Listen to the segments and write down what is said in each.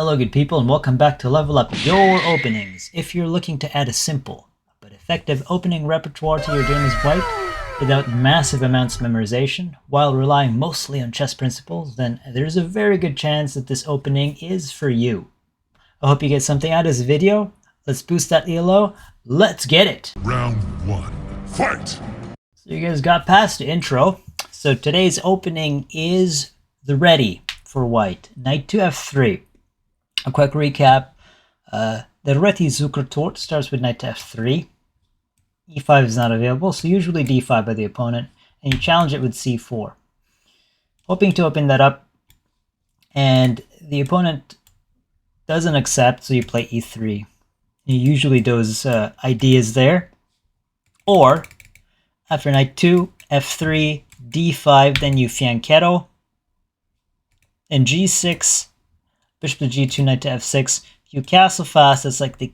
Hello good people and welcome back to Level Up Your Openings. If you're looking to add a simple but effective opening repertoire to your game as white without massive amounts of memorization while relying mostly on chess principles, then there's a very good chance that this opening is for you. I hope you get something out of this video. Let's boost that ELO. Let's get it! Round 1, fight! So you guys got past the intro. So today's opening is the ready for white. Knight to f3. A quick recap, the Reti-Zukertort starts with knight to f3. e5 is not available, so usually d5 by the opponent, and you challenge it with c4. Hoping to open that up, and the opponent doesn't accept, so you play e3. Usually those ideas there. Or, after knight 2, f3, d5, then you fianchetto, and g6, bishop to g2, knight to f6. If you castle fast, it's like the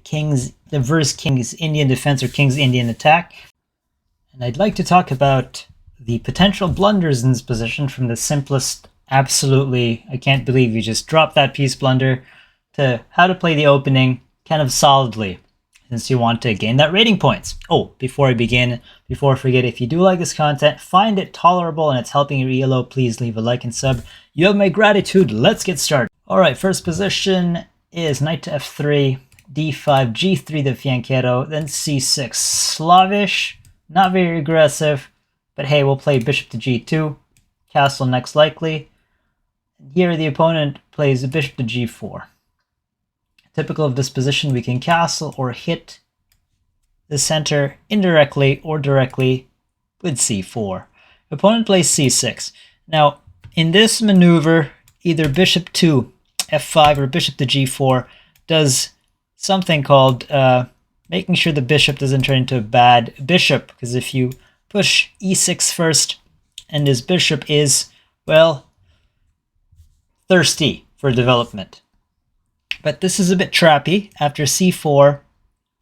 reverse king's Indian defense or king's Indian attack. And I'd like to talk about the potential blunders in this position, from the simplest, absolutely, I can't believe you just dropped that piece blunder, to how to play the opening kind of solidly, since you want to gain that rating points. Oh, before I begin, before I forget, if you do like this content, find it tolerable and it's helping your ELO, please leave a like and sub. You have my gratitude. Let's get started. All right, first position is knight to f3, d5, g3 the fianchetto, then c6. Slavish, not very aggressive, but hey, we'll play bishop to g2, castle next likely. Here the opponent plays a bishop to g4. Typical of this position, we can castle or hit the center indirectly or directly with c4. Opponent plays c6. Now, in this maneuver, either bishop to f5 or bishop to g4 does something called making sure the bishop doesn't turn into a bad bishop, because if you push e6 first and this bishop is, well, thirsty for development. But this is a bit trappy. After c4,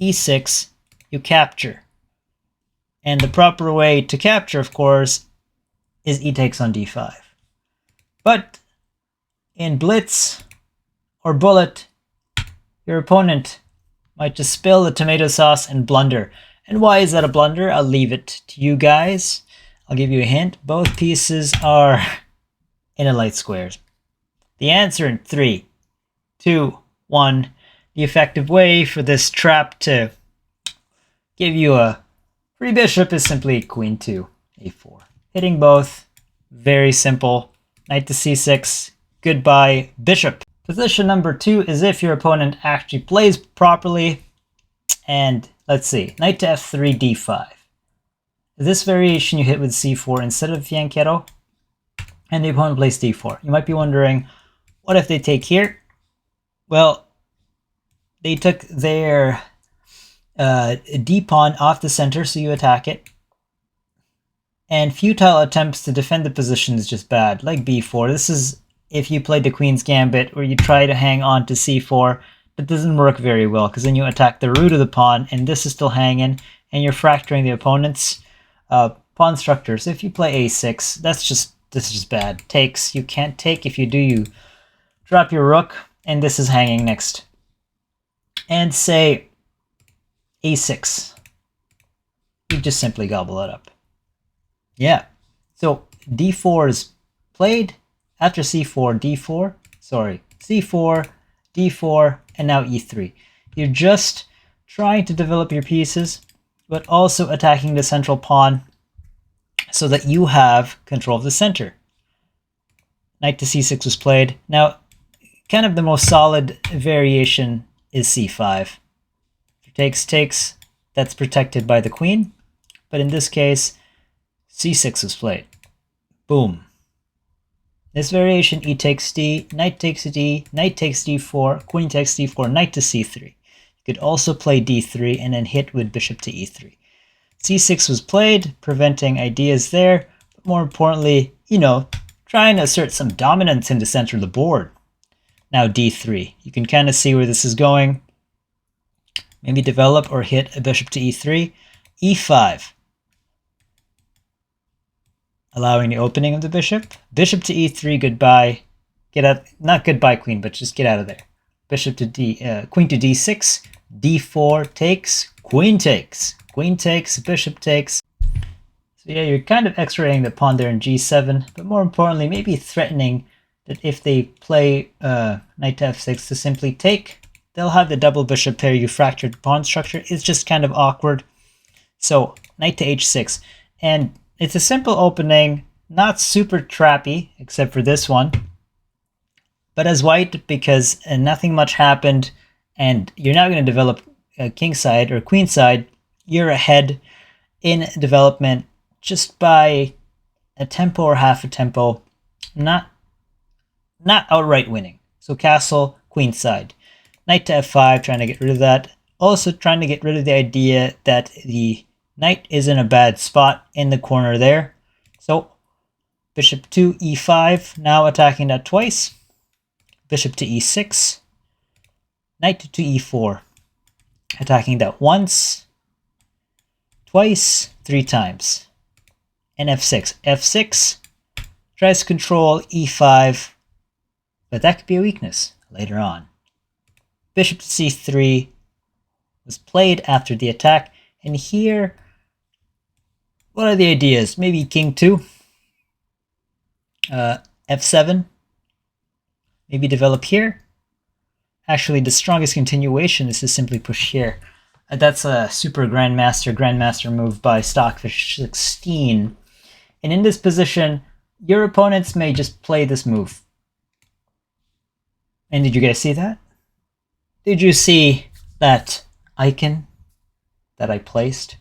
e6, you capture. And the proper way to capture, of course, is e takes on d5. But in blitz or bullet, your opponent might just spill the tomato sauce and blunder. And why is that a blunder? I'll leave it to you guys. I'll give you a hint. Both pieces are in a light squares. The answer in 3, 2, 1. The effective way for this trap to give you a free bishop is simply queen to a4. Hitting both, very simple. Knight to c6, goodbye bishop. Position number 2 is if your opponent actually plays properly. And let's see, knight to f3, d5. This variation you hit with c4 instead of fianchetto, and the opponent plays d4. You might be wondering, what if they take here? Well, they took their d-pawn off the center, so you attack it. And futile attempts to defend the position is just bad, like b4. This is if you play the queen's gambit, where you try to hang on to c4. That doesn't work very well, because then you attack the root of the pawn, and this is still hanging, and you're fracturing the opponent's pawn structure. So if you play a6, this is just bad. Takes, you can't take. If you do, you drop your rook, and this is hanging next. And say a6. You just simply gobble it up. Yeah. So d4 is played. After c4, d4, sorry, c4, d4, and now e3. You're just trying to develop your pieces, but also attacking the central pawn so that you have control of the center. Knight to c6 was played. Now, kind of the most solid variation is c5. Takes, that's protected by the queen. But in this case, c6 was played. Boom. This variation, e takes d, knight takes d, knight takes d4, queen takes d4, knight to c3. You could also play d3 and then hit with bishop to e3. c6 was played, preventing ideas there, but more importantly, trying to assert some dominance in the center of the board. Now d3. You can kind of see where this is going. Maybe develop or hit a bishop to e3. e5. Allowing the opening of the bishop. Bishop to e3, goodbye. Get out, not goodbye queen, but just get out of there. Bishop to queen to d6, d4 takes, queen takes, bishop takes. So yeah, you're kind of x-raying the pawn there in g7, but more importantly, maybe threatening that if they play knight to f6 to simply take, they'll have the double bishop pair. You fractured the pawn structure. It's just kind of awkward. So knight to h6, and it's a simple opening, not super trappy, except for this one. But as white, because nothing much happened, and you're now going to develop kingside or queenside, you're ahead in development just by a tempo or half a tempo, not outright winning. So castle, queenside. Knight to f5, trying to get rid of that. Also trying to get rid of the idea that the knight is in a bad spot in the corner there. So bishop to e5, now attacking that twice. Bishop to e6. Knight to e4, attacking that once, twice, 3 times. And f6. f6 tries to control e5, but that could be a weakness later on. Bishop to c3 was played after the attack, and here, what are the ideas? Maybe king 2, f7, maybe develop here. Actually, the strongest continuation is to simply push here. That's a super grandmaster move by Stockfish16. And in this position, your opponents may just play this move. And did you guys see that? Did you see that icon that I placed?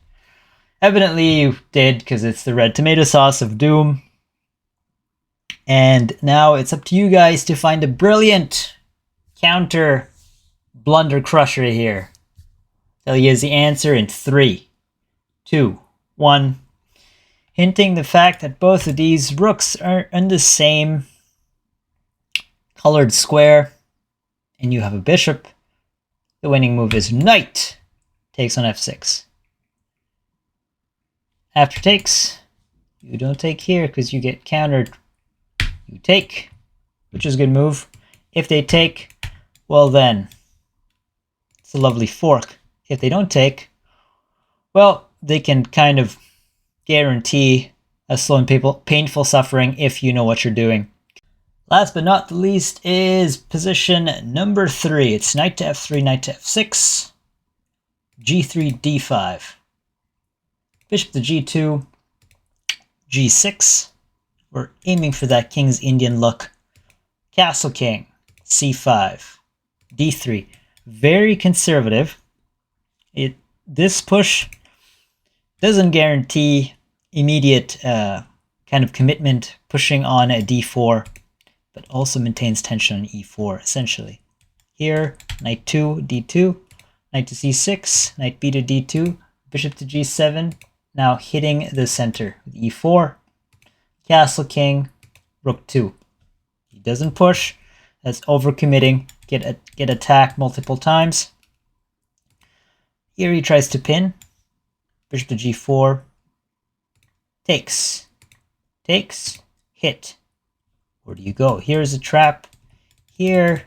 Evidently you did, because it's the red tomato sauce of doom. And now it's up to you guys to find a brilliant counter blunder crusher here. Tell you the answer in 3, 2, 1. Hinting the fact that both of these rooks are in the same colored square, and you have a bishop. The winning move is knight takes on f6. After takes, you don't take here because you get countered. You take, which is a good move. If they take, well then, it's a lovely fork. If they don't take, well, they can kind of guarantee a slow and painful suffering if you know what you're doing. Last but not the least is position number 3. It's knight to f3, knight to f6, g3, d5, bishop to g2, g6. We're aiming for that King's Indian look. Castle king, c5, d3. Very conservative. This push doesn't guarantee immediate kind of commitment, pushing on a d4, but also maintains tension on e4, essentially. Here, knight 2, d2, knight to c6, knight b to d2, bishop to g7, now hitting the center with e4, castle king, rook 2. He doesn't push, that's overcommitting, get attacked multiple times. Here he tries to pin, bishop to g4, takes, hit. Where do you go? Here's a trap. Here,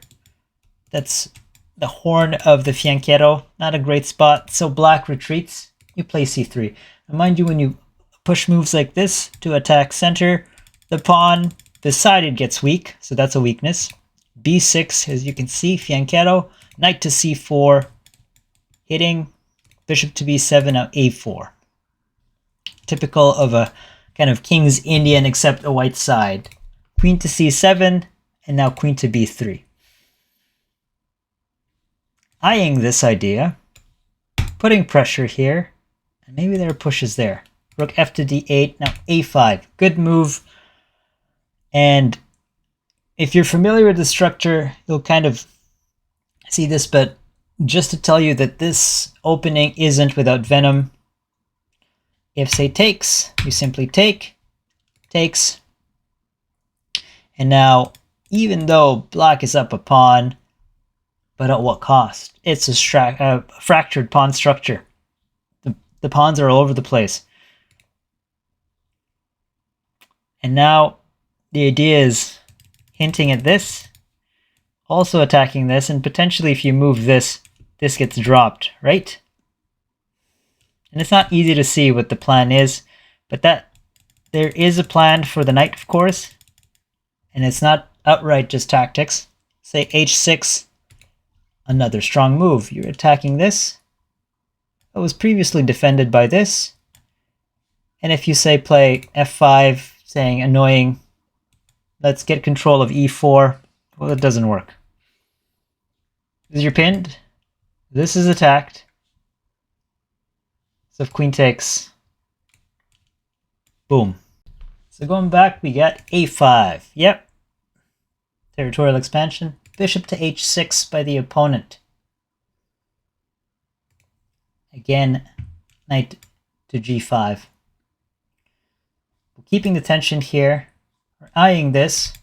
that's the horn of the fianchetto. Not a great spot. So black retreats. You play c3. And mind you, when you push moves like this to attack center, the pawn beside it gets weak. So that's a weakness. b6, as you can see, fianchetto. Knight to c4, hitting. Bishop to b7, now a4. Typical of a kind of King's Indian, except a white side. Queen to c7, and now queen to b3. Eyeing this idea, putting pressure here, and maybe there are pushes there. Rook f to d8, now a5. Good move. And if you're familiar with the structure, you'll kind of see this, but just to tell you that this opening isn't without venom. If say takes, you simply take, takes. And now, even though black is up a pawn, but at what cost? It's a fractured pawn structure. The pawns are all over the place. And now, the idea is hinting at this. also attacking this, and potentially if you move this, this gets dropped, right? And it's not easy to see what the plan is, but that there is a plan for the knight, of course, and it's not outright just tactics. Say h6, another strong move. You're attacking this. That was previously defended by this. And if you say play f5, saying annoying, let's get control of e4, well, it doesn't work. This is your pinned. This is attacked. So if queen takes, boom. So going back, we got a5. Yep. Territorial expansion. Bishop to h6 by the opponent. Again, knight to g5. We're keeping the tension here. We're eyeing this.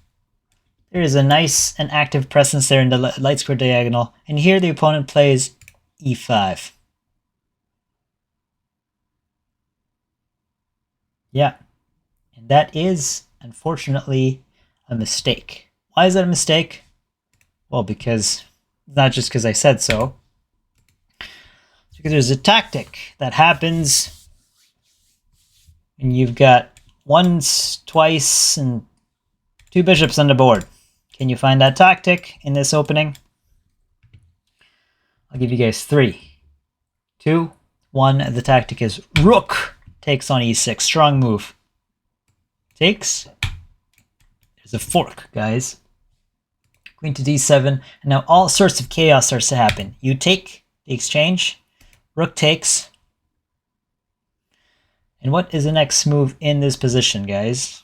There is a nice and active presence there in the light square diagonal. And here the opponent plays e5. Yeah. And that is, unfortunately, a mistake. Why is that a mistake? Well, because, not just because I said so. It's because there's a tactic that happens when you've got once, twice, and 2 bishops on the board. Can you find that tactic in this opening? I'll give you guys 3, 2, 1. The tactic is rook takes on e6. Strong move. Takes. There's a fork, guys. Queen to d7. And now all sorts of chaos starts to happen. You take the exchange. Rook takes. And what is the next move in this position, guys?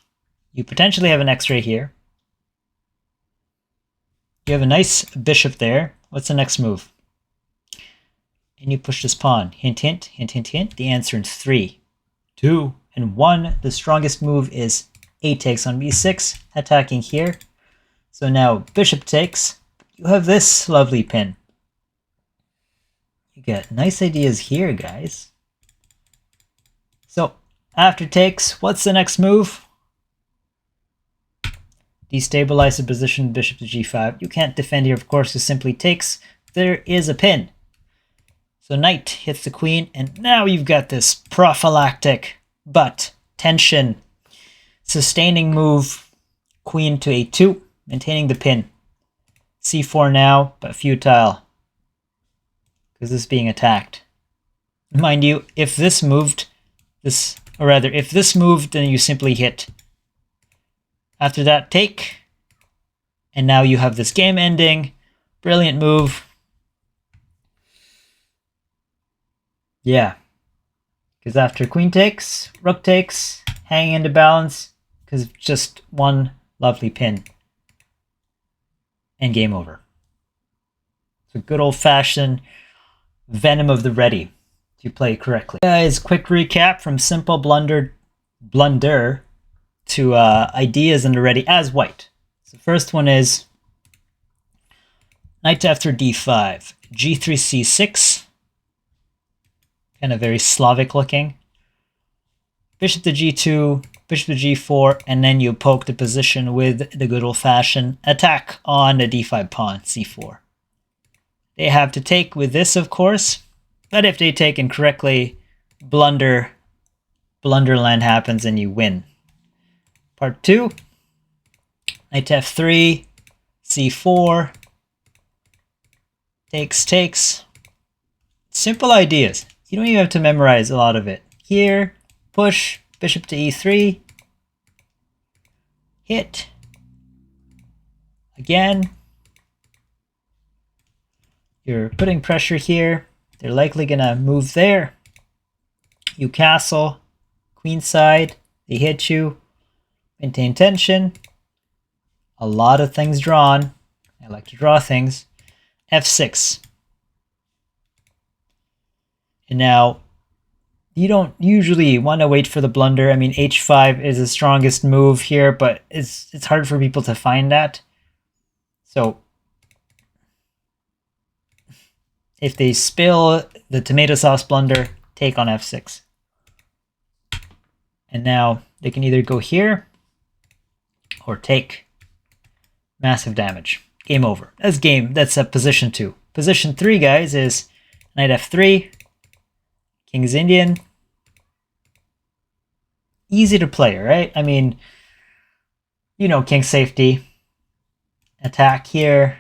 You potentially have an x-ray here. You have a nice bishop there. What's the next move? And you push this pawn. Hint, hint, hint, hint, hint. The answer in 3, 2, and 1. The strongest move is a takes on b6, attacking here. So now bishop takes. You have this lovely pin. You get nice ideas here, guys. So after takes, what's the next move? Destabilize the position, bishop to g5. You can't defend here, of course, it simply takes. There is a pin. So knight hits the queen, and now you've got this prophylactic, but tension, sustaining move, queen to a2, maintaining the pin. c4 now, but futile, because this is being attacked. Mind you, if this moved, if this moved, then you simply hit. After that, take. And now you have this game ending. Brilliant move. Yeah. Because after queen takes, rook takes, hanging into balance, because just one lovely pin. And game over. So good old-fashioned venom of the ready, if you play correctly. Guys, quick recap from simple blunder to ideas in the ready as white. So the first one is knight to f3 d5, g3 c6, kind of very Slavic looking. Bishop to g2, bishop to g4, and then you poke the position with the good old-fashioned attack on the d5 pawn, c4. They have to take with this, of course, but if they take incorrectly, blunderland happens and you win. Part 2, knight to f3, c4, takes. Simple ideas. You don't even have to memorize a lot of it. Here, push, bishop to e3, hit, again. You're putting pressure here. They're likely going to move there. You castle, queenside, they hit you. Maintain tension. A lot of things drawn. I like to draw things. f6. And now, you don't usually want to wait for the blunder. I mean, h5 is the strongest move here, but it's hard for people to find that. So, if they spill the tomato sauce blunder, take on f6. And now, they can either go here, or take massive damage. game over. That's position 2. Position 3, guys, is knight f3, king's Indian. Easy to play, right? I mean, you know, king safety, attack here,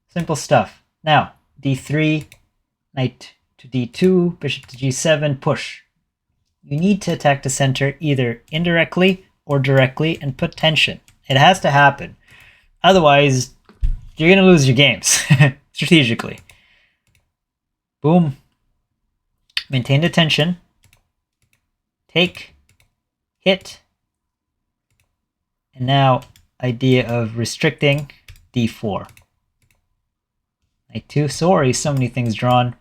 simple stuff. Now, d3, knight to d2, bishop to g7, push. You need to attack the center either indirectly or directly and put tension. It has to happen. Otherwise, you're going to lose your games strategically. Boom. Maintain the tension. Take. Hit. And now, idea of restricting d4. Knight 2. Sorry, so many things drawn.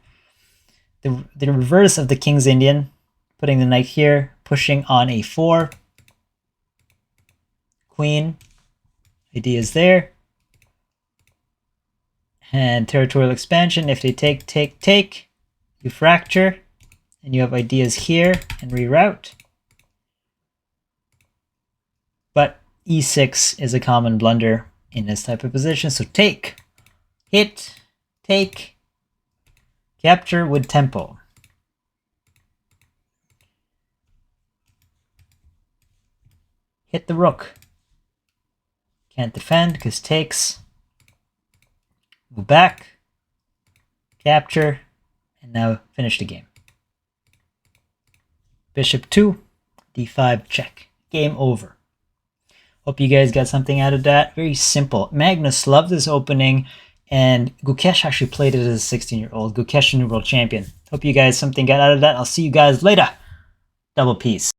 The reverse of the king's Indian. Putting the knight here, pushing on a4. Queen. Idea is there. And territorial expansion. If they take, you fracture. And you have ideas here and reroute. But e6 is a common blunder in this type of position. So take, hit, take, capture with tempo. Hit the rook. Can't defend because takes. Move back. Capture. And now finish the game. Bishop 2. d5 check. Game over. Hope you guys got something out of that. Very simple. Magnus loved this opening. And Gukesh actually played it as a 16-year-old. Gukesh, new world champion. Hope you guys something got out of that. I'll see you guys later. Double peace.